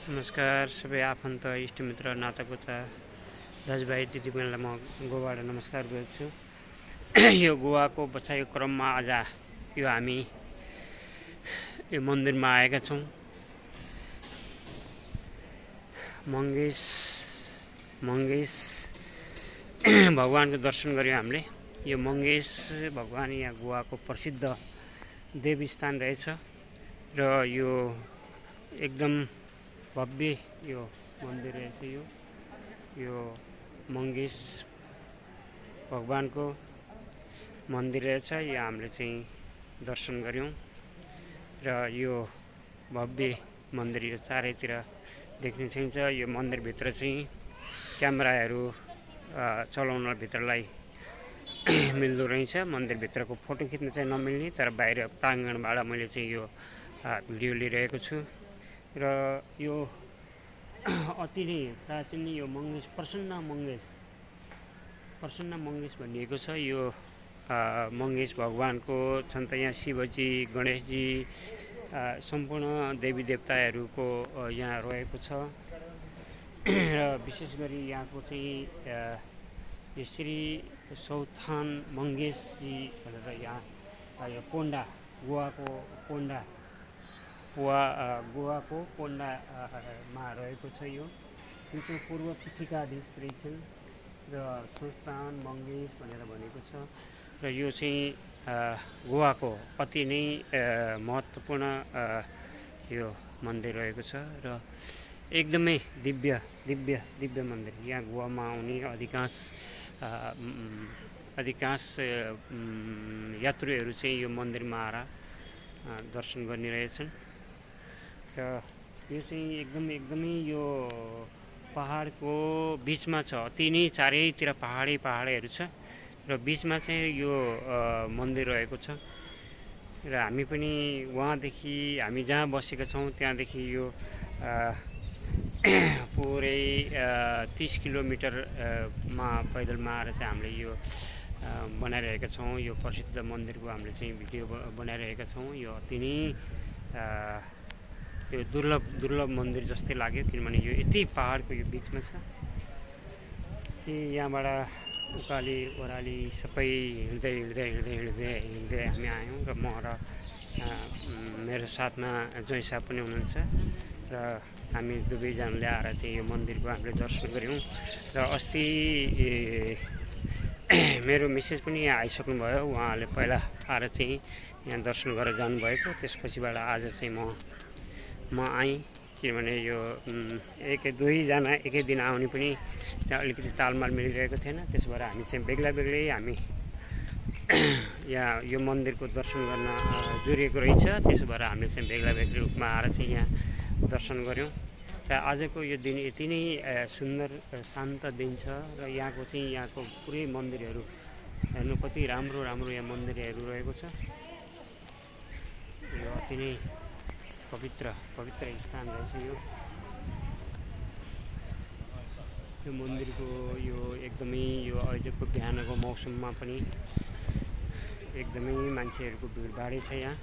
नमस्कार सबै आफन्त इष्टमित्र नातागोता दाजुभाइ दिदीबहिनीलाई म गोवाबाट नमस्कार गर्छु। यो गोवाको बसाइको क्रममा आज यो हामी यो मन्दिरमा आएका छौँ। मङ्गेश भगवानको दर्शन गर्यौँ हामीले। यो मङ्गेश भगवान यहाँ गोवाको प्रसिद्ध देवस्थान रहेछ र यो एकदम भव्य यो मन्दिर रहेछ। यो मङ्गेश भगवानको मन्दिर रहेछ। यो हामीले चाहिँ दर्शन गर्यौँ र यो भव्य मन्दिर यो चारैतिर देख्न सकिन्छ। यो मन्दिरभित्र चाहिँ क्यामेराहरू चलाउन भित्रलाई मिल्दो रहेछ। मन्दिरभित्रको फोटो खिच्न चाहिँ नमिल्ने, तर बाहिर प्राङ्गणबाट मैले चाहिँ यो भिडियो लिइरहेको छु। र यो अति नै प्राचीन यो मङ्गेश प्रसन्न मङ्गेश भनिएको छ। यो मङ्गेश भगवानको छन् त यहाँ शिवजी, गणेशजी, सम्पूर्ण देवी देवताहरूको यहाँ रहेको छ। र विशेष गरी यहाँको चाहिँ श्री सौथान मङ्गेशजी भनेर यहाँ यो पोन्डा गोवाको पोन्डामा रहेको छ। यो କିନ୍ତୁ पूर्व पीठिकाधीश रहेछन् र संस्थान मङ्गेश भनेर भनेको छ। र यो चाहिँ गोवाको अति नै महत्त्वपूर्ण यो मन्दिर रहेको छ र एकदमै दिव्य मन्दिर। यहाँ गोवामा आउने अधिकांश यात्रुहरू चाहिँ यो मन्दिरमा आएर दर्शन गर्ने रहेछन्। र यो चाहिँ एकदमै यो पहाडको बिचमा छ। अति नै चारैतिर पहाडहरू छ र बिचमा चाहिँ यो मन्दिर रहेको छ। र हामी पनि वहाँदेखि हामी जहाँ बसेका छौँ त्यहाँदेखि यो पुरै 30 किलोमिटरमा पैदलमा आएर चाहिँ हामीले यो बनाइरहेका छौँ। यो प्रसिद्ध मन्दिरको हामीले चाहिँ भिडियो बनाइरहेका छौँ। यो अति नै यो दुर्लभ मन्दिर जस्तै लाग्यो, किनभने यो यति पहाडको यो बिचमा छ कि यहाँबाट उकाली ओह्राली सबै हिँड्दै हामी आयौँ। र म र मेरो साथमा जोइ साहब पनि हुनुहुन्छ र हामी दुवैजनाले आएर चाहिँ यो मन्दिरको हामीले दर्शन गऱ्यौँ। र अस्ति मेरो मिसेस पनि यहाँ आइसक्नुभयो। उहाँले पहिला आएर चाहिँ यहाँ दर्शन गरेर जानुभएको। त्यसपछिबाट आज चाहिँ म आएँ, किनभने यो दुईजना एकै दिन आउने पनि त्यहाँ अलिकति तालमाल मिलिरहेको थिएन। त्यसो भएर हामी चाहिँ बेग्लै हामी यहाँ यो मन्दिरको दर्शन गर्न जुरिएको रहेछ। त्यसो भएर हामीले चाहिँ बेग्लै रूपमा आएर चाहिँ यहाँ दर्शन गऱ्यौँ। र आजको यो दिन यति नै सुन्दर शान्त दिन छ। र यहाँको पुरै मन्दिरहरू हेर्नु कति राम्रो यहाँ मन्दिरहरू रहेको छ। यो अति नै पवित्र स्थान रहेछ। यो मन्दिरको यो एकदमै यो अहिलेको बिहानको मौसममा पनि एकदमै मान्छेहरूको भिडभाडै छ यहाँ।